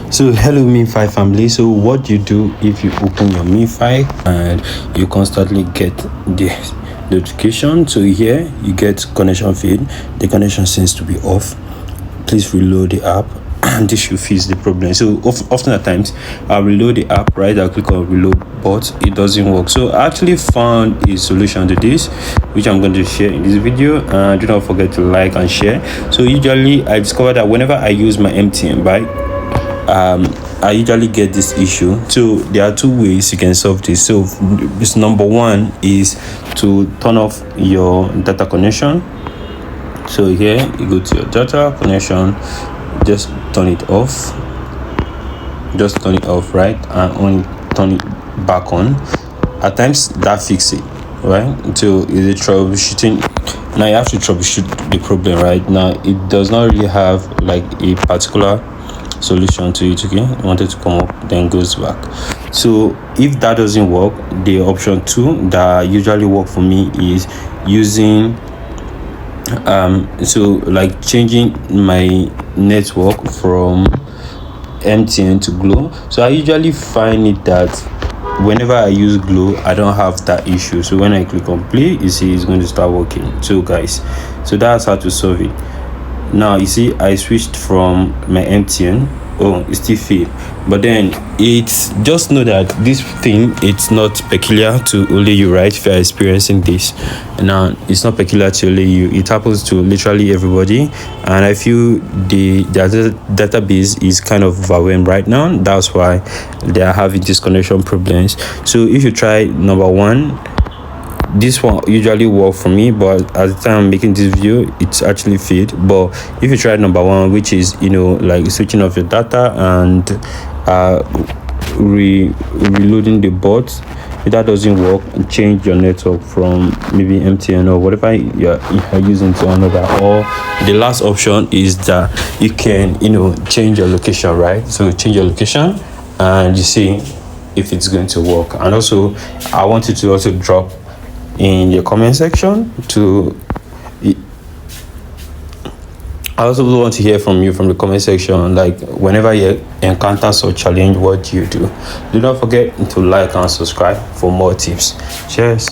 So hello MemeFi family. So what you do if you open your MemeFi and you constantly get the notification? So here you get connection feed. The connection seems to be off. Please reload the app and this should fix the problem. So often at times I'll reload the app, right? I'll click on reload, but it doesn't work. So I actually found a solution to this, which I'm going to share in this video. Do not forget to like and share. So usually I discovered that whenever I use my MTN bike, I usually get this issue. So there are two ways you can solve this. So this number one is to turn off your data connection. So here you go to your data connection, just turn it off, right, and only turn it back on. At times that fixes it, right? So is it troubleshooting? Now you have to troubleshoot the problem, right? Now it does not really have like a particular solution to it. Okay, I wanted to come up, then goes back. So if that doesn't work, the option two that usually work for me is using so like changing my network from MTN to Glow. So I usually find it that whenever I use Glow, I don't have that issue. So when I click on play, you see it's going to start working. So guys, so that's how to solve it. Now you see I switched from my MTN. Oh, it's still fail, but then it's just know that this thing, it's not peculiar to only you, right? If you're experiencing this now, it's not peculiar to only you, it happens to literally everybody. And I feel the database is kind of overwhelmed right now. That's why they are having disconnection problems. So if you try number one, this one usually work for me, but at the time I'm making this video, it's actually failed. But if you try number one, which is like switching off your data and reloading the bot, if that doesn't work, change your network from maybe MTN or whatever you're using to another. Or the last option is that you can change your location, right? So change your location and you see if it's going to work. And also I want you to also drop in your comment section I also want to hear from you from the comment section, like whenever you encounter such challenge, what do you do? Do not forget to like and subscribe for more tips. Cheers.